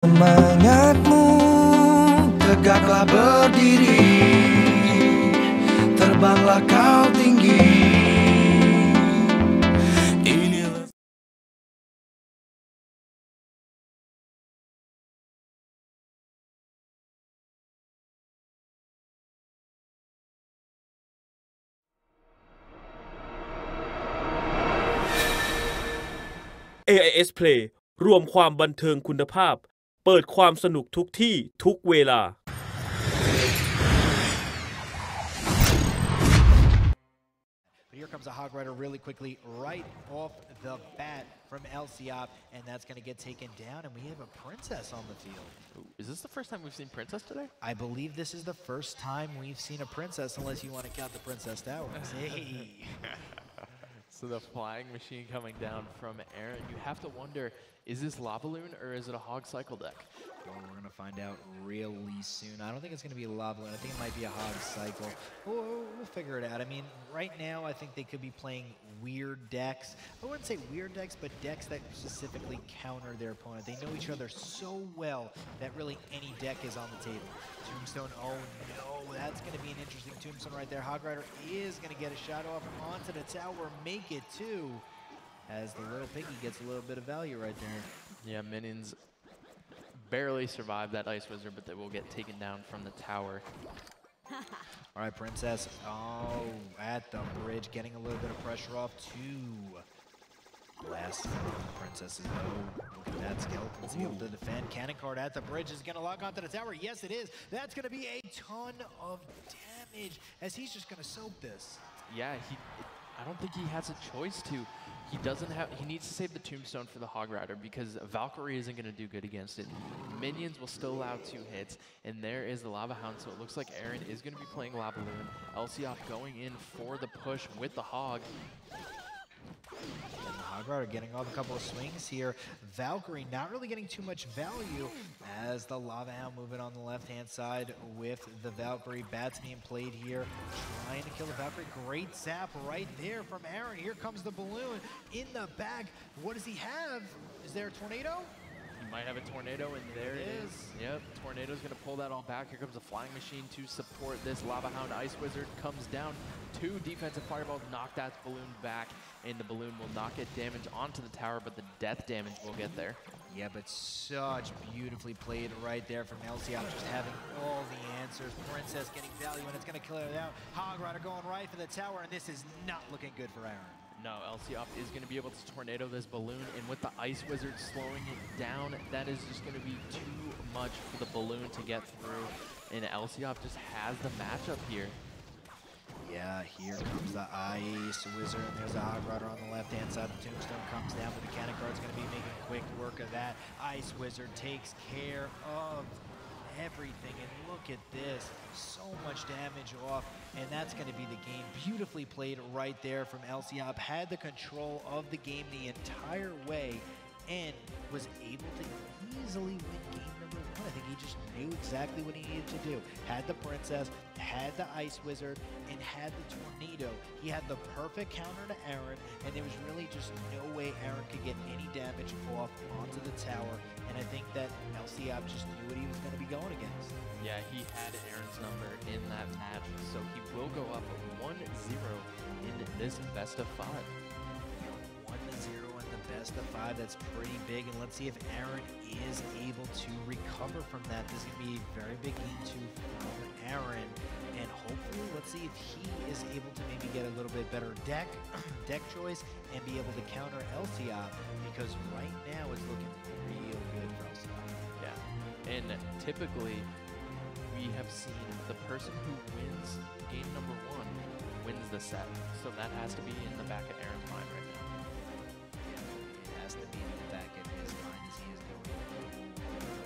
Semangatmu tegaklah berdiri, terbanglah kau tinggi. Inilah AIS Play รวมความบันเทิงคุณภาพเปิดความสนุกทุกที่ทุกเวลา Here comes a Hog Rider really quickly right off the bat from LCOP, and that's going to get taken down, and we have a Princess on the field. Ooh, is this the first time we've seen Princess today? I believe this is the first time we've seen a Princess, unless you want to count the Princess Towers. Hey. So the flying machine coming down from Aaron. You have to wonder, is this Lava Loon or is it a Hog Cycle deck? Well, we're going to find out really soon. I don't think it's going to be a Lava Loon. I think it might be a Hog Cycle. We'll figure it out. I mean, right now, I think they could be playing weird decks. I wouldn't say weird decks, but decks that specifically counter their opponent. They know each other so well that really any deck is on the table. Tombstone, oh no, that's going to be an interesting Tombstone right there. Hog Rider is going to get a shot off onto the tower, make it two, as the little piggy gets a little bit of value right there. Yeah, minions barely survive that Ice Wizard, but they will get taken down from the tower. All right, Princess, oh, at the bridge, getting a little bit of pressure off two. Blast from Princess's bow. Look at that skeleton to be able to defend. Cannon card at the bridge is going to lock onto the tower. Yes, it is. That's going to be a ton of damage as he's just going to soak this. Yeah, I don't think he has a choice to. He needs to save the Tombstone for the Hog Rider because Valkyrie isn't going to do good against it. Minions will still allow 2 hits, and there is the Lava Hound, so it looks like Aaron is going to be playing Lava Loon. LCOP going in for the push with the Hog. And the Hog Rider getting off a couple of swings here. Valkyrie not really getting too much value as the Lava Hound moving on the left-hand side with the Valkyrie. Bats being played here, trying to kill the Valkyrie. Great zap right there from Aaron. Here comes the balloon in the back. What does he have? Is there a tornado? He might have a tornado, and there it is. Yep, Tornado's going to pull that all back. Here comes a flying machine to support this. Lava Hound Ice Wizard comes down. 2 defensive fireballs knock that balloon back, and the balloon will not get damage onto the tower, but the death damage will get there. Yeah, but such beautifully played right there from LCOP, just having all the answers. Princess getting value, and it's going to clear it out. Hog Rider going right for the tower, and this is not looking good for Aaron. No, LCOP is going to be able to tornado this balloon, and with the Ice Wizard slowing it down, that is just going to be too much for the balloon to get through, and LCOP just has the matchup here. Yeah, here comes the Ice Wizard, and there's a Hog Rider on the left-hand side. The Tombstone comes down, but the Cannon Card's going to be making quick work of that. Ice Wizard takes care of everything, and look at this, so much damage off, and that's going to be the game. Beautifully played right there from LCOP, had the control of the game the entire way, and was able to easily win game number 1. I think he just knew exactly what he needed to do. Had the Princess, had the Ice Wizard, and had the Tornado. He had the perfect counter to Aaron, and there was really just no way Aaron could get any damage off onto the tower, and I think that LCOP just knew what he was going to be going against. Yeah, he had Aaron's number in that match, so he will go up 1-0 in this best of 5. 1-0 in the best of 5, that's pretty big, and let's see if Aaron is able to recover from that. This is going to be a very big game too from Aaron, and hopefully let's see if he is able to maybe get a little bit better deck choice and be able to counter LCOP, because right now it's looking real good for LCOP. Yeah, and typically we have seen the person who wins game number 1 wins the set, so that has to be in the back of Aaron's mind right now. It has to be in the back of his mind as he is going over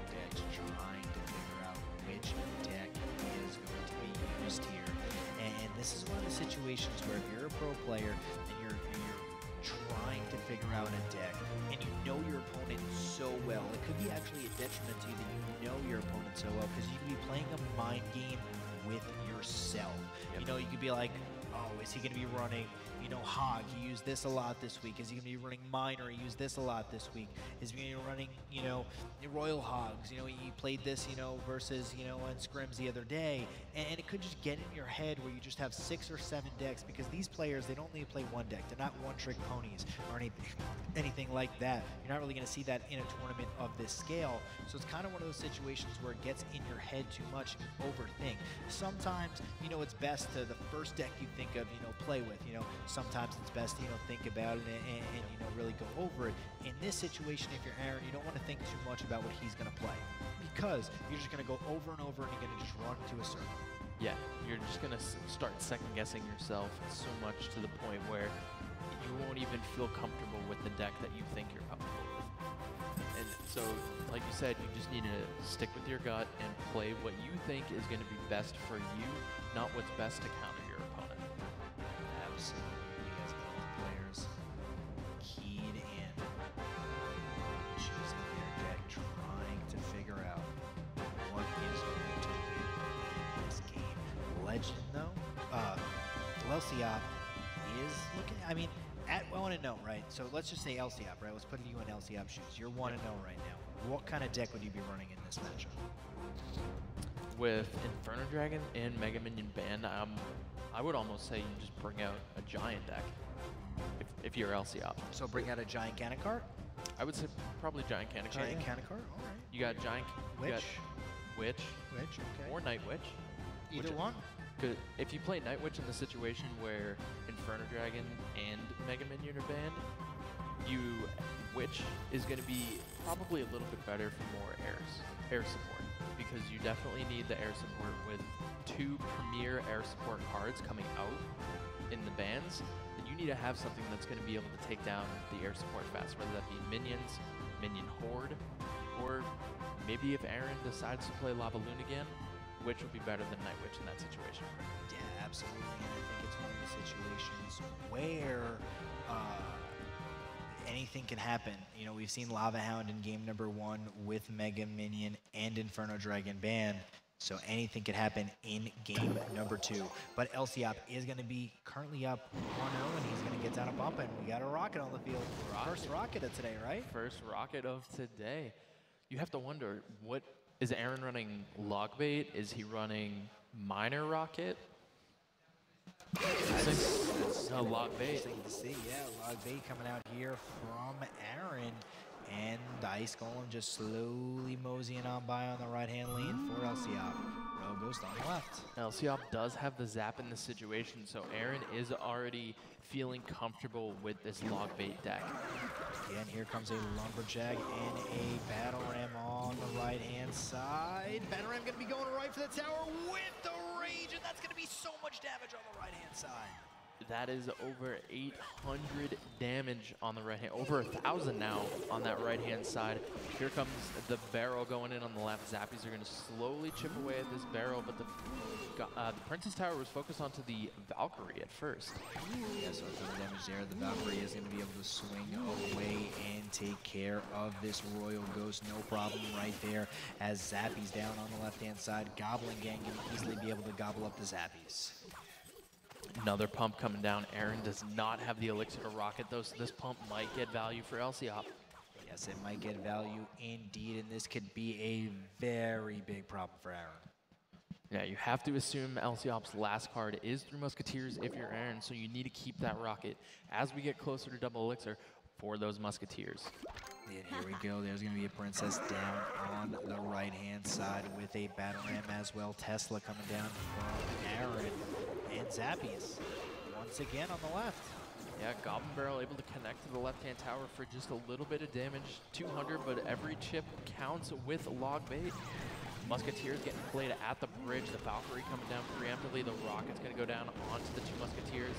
decks, trying to figure out which deck is going to be used here. And this is one of the situations where if you're a pro player and you're trying to figure out a deck and you know your opponent so well, it could be actually a detriment to you that you know your opponent so well, because you could be playing a mind game with yourself. Yep. You know, you could be like, oh, is he going to be running, Hog, he used this a lot this week. Is he going to be running Miner? He used this a lot this week. Is he going to be running, Royal Hogs? He played this, versus, in scrims the other day. And it could just get in your head where you just have 6 or 7 decks, because these players, they don't need to play one deck. They're not one-trick ponies or anything like that. You're not really going to see that in a tournament of this scale. So it's kind of one of those situations where it gets in your head too much and you overthink. Sometimes, it's best to the first deck you think of, play with. Sometimes it's best to, think about it and really go over it. In this situation, if you're Aaron, you don't want to think too much about what he's going to play, because you're just going to go over and over and you're going to just run to a circle. Yeah, you're just going to start second-guessing yourself so much to the point where you won't even feel comfortable with the deck that you think you're comfortable with. And so, like you said, you just need to stick with your gut and play what you think is going to be best for you, not what's best to counter your opponent. Absolutely, as both players keyed in, choosing their deck, trying to figure out what is going to win this game. Legend, though, LCOP is looking, at 1-0, right? So let's just say LCOP, right? Let's put you in LCOP shoes. You're 1-0 right now. What kind of deck would you be running in this matchup? With Inferno Dragon and Mega Minion banned, I would almost say you just bring out a giant deck if you're LCOP. So bring out a giant cannon cart? I would say probably giant cannon cart. Giant cannon cart? All right. You got giant Witch? You got Witch. Witch, okay. Or Night Witch. Either one? Because if you play Night Witch in the situation where Inferno Dragon and Mega Minion are banned, Witch is going to be probably a little bit better for more air support, because you definitely need the air support with 2 premier air support cards coming out in the bans. Then you need to have something that's going to be able to take down the air support fast, whether that be minions, Minion Horde, or maybe if Aaron decides to play Lava Loon again, Witch would be better than Night Witch in that situation. Yeah, absolutely. And I think it's one of the situations where anything can happen. We've seen Lava Hound in game number 1 with Mega Minion and Inferno Dragon banned. So anything could happen in game number 2. But LCOP is going to be currently up 1-0, and he's going to get down a bump, and we got a rocket on the field. First rocket of today, right? First rocket of today. You have to wonder, what is Aaron running? Log bait? Is he running Miner rocket? That's a log bait. Interesting to see, yeah, log bait coming out here from Aaron. And the Ice Golem just slowly moseying on by on the right-hand lane for LCOP. Royal Ghost on the left. LCOP does have the zap in this situation, so Aaron is already feeling comfortable with this log bait deck. Again, here comes a Lumberjack and a Battle Ram on the right-hand side. Battle Ram gonna be going right for the tower with the range, and that's gonna be so much damage on the right-hand side. That is over 800 damage on the right hand, over 1,000 now on that right hand side. Here comes the barrel going in on the left. Zappies are going to slowly chip away at this barrel, but the Princess Tower was focused onto the Valkyrie at first. Yeah, so the damage there. The Valkyrie is going to be able to swing away and take care of this Royal Ghost. No problem right there, as Zappies down on the left hand side. Goblin Gang going to easily be able to gobble up the Zappies. Another pump coming down. Aaron does not have the elixir to rocket though, so this pump might get value for LCOP. Yes, it might get value indeed, and this could be a very big problem for Aaron. Yeah, you have to assume LCOP's last card is 3 Musketeers if you're Aaron, so you need to keep that rocket as we get closer to double elixir for those Musketeers. And here we go. There's going to be a Princess down on the right-hand side with a Battle Ram as well. Tesla coming down from Aaron. And Zappies once again on the left. Yeah, Goblin Barrel able to connect to the left-hand tower for just a little bit of damage. 200, but every chip counts with log bait. Musketeers getting played at the bridge. The Valkyrie coming down preemptively. The rocket's going to go down onto the 2 Musketeers.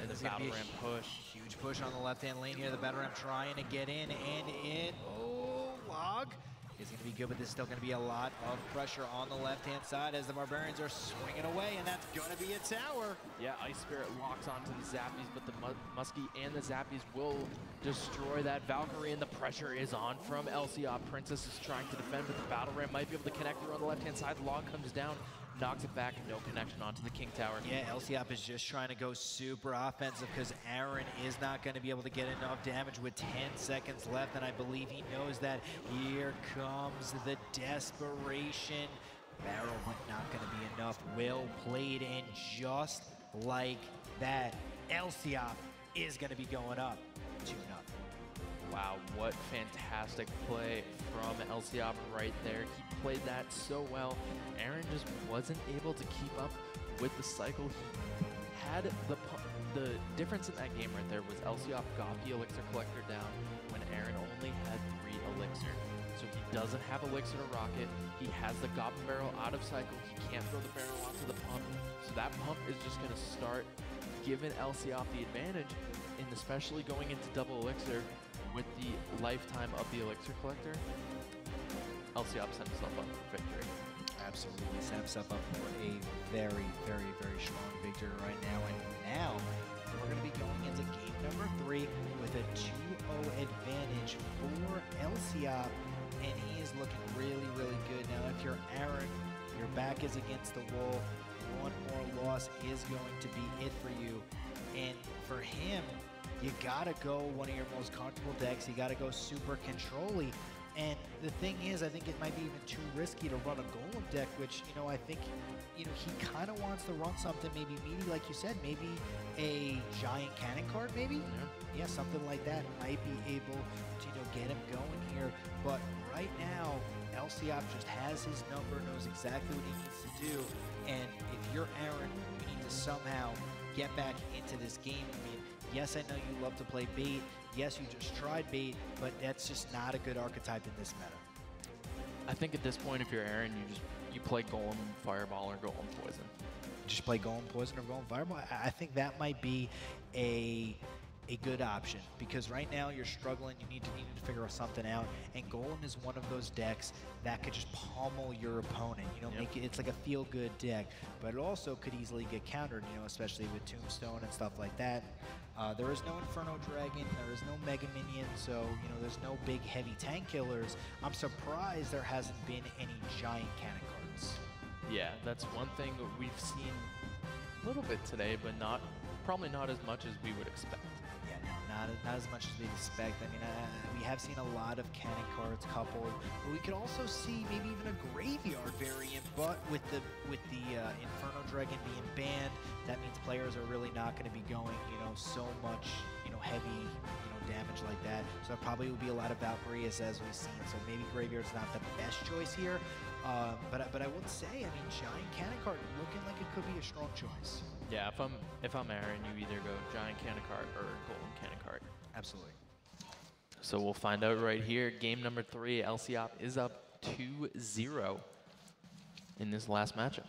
And the Battle Ram push. Huge push on the left-hand lane here. The Battle Ram trying to get in, and in. Oh, log is going to be good, but there's still going to be a lot of pressure on the left-hand side as the Barbarians are swinging away, and that's going to be a tower. Yeah, Ice Spirit locks onto the Zappies, but the Muskie and the Zappies will destroy that Valkyrie, and the pressure is on from LCOP. Princess is trying to defend, but the Battle Ram might be able to connect her on the left-hand side. The log comes down. knocks it back, no connection onto the King Tower. Yeah, LCOP is just trying to go super offensive because Aaron is not going to be able to get enough damage with 10 seconds left, and I believe he knows that. Here comes the desperation. Barrel, but not going to be enough. Well played, and just like that, LCOP is going to be going up 2-0. Wow, what fantastic play from LCOP right there. He played that so well. Aaron just wasn't able to keep up with the cycle. He had the difference in that game right there was LCOP got the Elixir Collector down when Aaron only had 3 Elixir. So he doesn't have Elixir to rocket. He has the Goblin Barrel out of cycle. He can't throw the barrel onto the pump. So that pump is just going to start giving LCOP the advantage, and especially going into double Elixir with the lifetime of the Elixir Collector. LCOP set himself up for victory. Absolutely set himself up for a very, very, very strong victory right now. And now we're going to be going into game number 3 with a 2-0 advantage for LCOP. And he is looking really, really good. Now, if you're Aaron, your back is against the wall. One more loss is going to be it for you. And for him, you gotta go one of your most comfortable decks. You gotta go super control-y. And the thing is, I think it might be even too risky to run a Golem deck, which, you know, I think, you know, he kind of wants to run something maybe meaty, like you said, maybe a giant cannon card, maybe? Yeah, something like that might be able to, you know, get him going here. But right now, LCOP just has his number, knows exactly what he needs to do. And if you're Aaron, you need to somehow get back into this game. I mean, yes, I know you love to play bait. Yes, you just tried bait, but that's just not a good archetype in this meta. I think at this point, if you're Aaron, you play Golem Fireball or Golem Poison. Just play Golem Poison or Golem Fireball. I think that might be a good option, because right now you're struggling. You need to figure something out, and Golem is one of those decks that could just pummel your opponent. You know, make it. It's like a feel-good deck, but it also could easily get countered. You know, especially with Tombstone and stuff like that. There is no Inferno Dragon. There is no Mega Minion, so you know there's no big heavy tank killers. I'm surprised there hasn't been any giant cannon cards. Yeah, that's one thing we've seen a little bit today, but probably not as much as we would expect. Yeah, no, not as much as we'd expect. I mean, we have seen a lot of cannon cards coupled, but we could also see maybe even a graveyard variant. But with the Inferno Dragon being banned, that means players are really not going to be going, you know, so much, you know, heavy, you know, damage like that. So there probably will be a lot of Valkyries as we've seen. So maybe graveyard's not the best choice here. But I would say, I mean, giant cannon card looking like it could be a strong choice. Yeah, if I'm Aaron, you either go giant cannon card or golden cannon card. Absolutely. So we'll find out right here. Game number 3, LCOP is up 2-0 in this last matchup.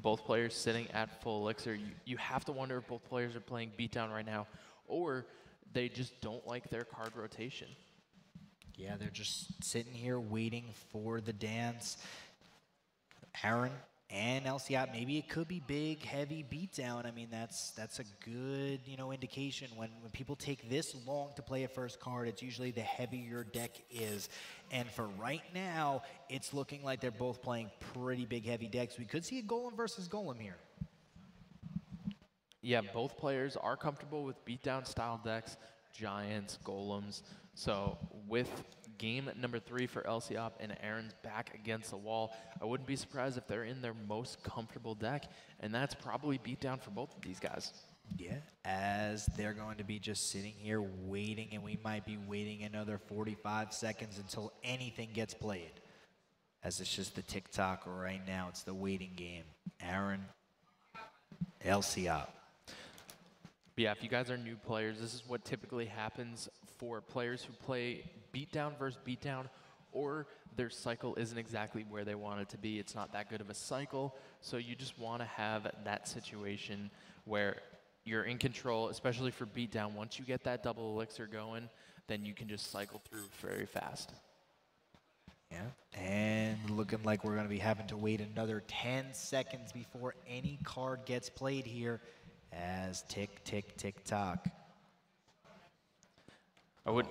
Both players sitting at full elixir. You have to wonder if both players are playing beatdown right now, or they just don't like their card rotation. Yeah, they're just sitting here waiting for the dance. Aaron and LCOP, maybe it could be big, heavy beatdown. I mean, that's a good, you know, indication. When people take this long to play a first card, it's usually the heavier your deck is. And for right now, it's looking like they're both playing pretty big, heavy decks. We could see a Golem versus Golem here. Yeah, both players are comfortable with beatdown style decks, giants, golems. So with game number 3 for LCOP and Aaron's back against the wall, I wouldn't be surprised if they're in their most comfortable deck, and that's probably beatdown for both of these guys. Yeah, as they're going to be just sitting here waiting, and we might be waiting another 45 seconds until anything gets played. As it's just the tick-tock right now. It's the waiting game. Aaron, LCOP. Yeah, if you guys are new players, this is what typically happens for players who play beatdown versus beatdown, or their cycle isn't exactly where they want it to be. It's not that good of a cycle, so you just want to have that situation where you're in control, especially for beatdown. Once you get that double elixir going, then you can just cycle through very fast. Yeah, and looking like we're going to be having to wait another 10 seconds before any card gets played here. As tick, tick, tick, tock. I would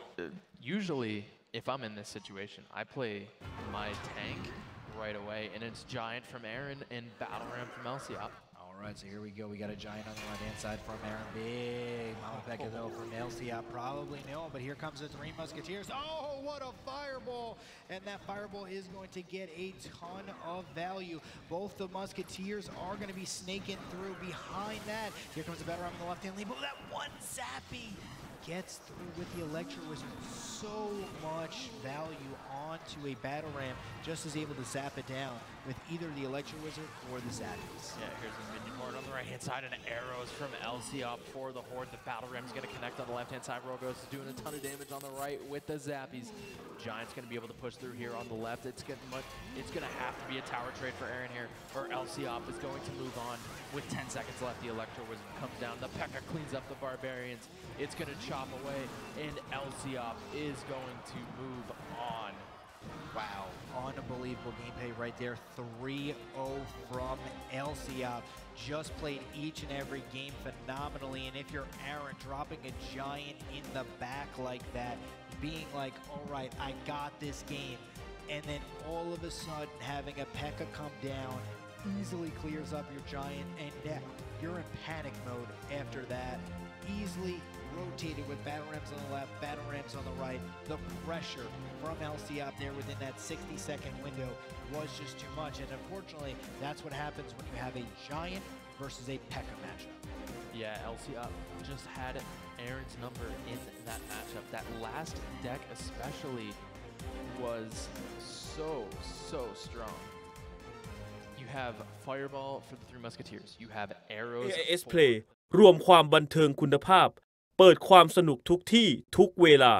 usually if I'm in this situation, I play my tank right away, and it's Giant from Aaron and Battle Ram from LCOP. All right, so here we go. We got a Giant on the right-hand side from Aaron. Big Mama Becca, though, from LCOP. Probably no, but here comes the Three Musketeers. Oh, what a fireball! And that fireball is going to get a ton of value. Both the Musketeers are going to be snaking through behind that. Here comes the Battle Ram on the left-hand lane, but that one Zappy gets through with the Electro Wizard. So much value onto a Battle Ram, just is able to zap it down with either the Electro Wizard or the Zappies. Yeah, here's the minion horde on the right-hand side, and arrows from LCOP for the horde. The Battle Ram's going to connect on the left-hand side. Rogos is doing a ton of damage on the right with the Zappies. Giant's going to be able to push through here on the left. It's going to have to be a tower trade for Aaron here, or LCOP is going to move on with 10 seconds left. The Electro Wizard comes down. The P.E.K.K.A cleans up the Barbarians. It's going to chop away, and LCOP is going to move on. Wow, unbelievable gameplay right there. 3-0 from LCOP. Just played each and every game phenomenally, and if you're Aaron, dropping a Giant in the back like that, being like, all right, I got this game, and then all of a sudden having a P.E.K.K.A come down easily clears up your Giant, and now you're in panic mode after that. Easily rotated with Battle Rams on the left, Battle Rams on the right. The pressure from LCOP there within that 60-second window was just too much, and unfortunately, that's what happens when you have a Giant versus a P.E.K.K.A matchup. Yeah, LCOP just had Aaron's number in that matchup. That last deck especially was so strong. You have Fireball for the Three Musketeers. You have arrows. AS Play รวมความบันเทิงคุณภาพ เปิดความสนุกทุกที่ทุกเวลา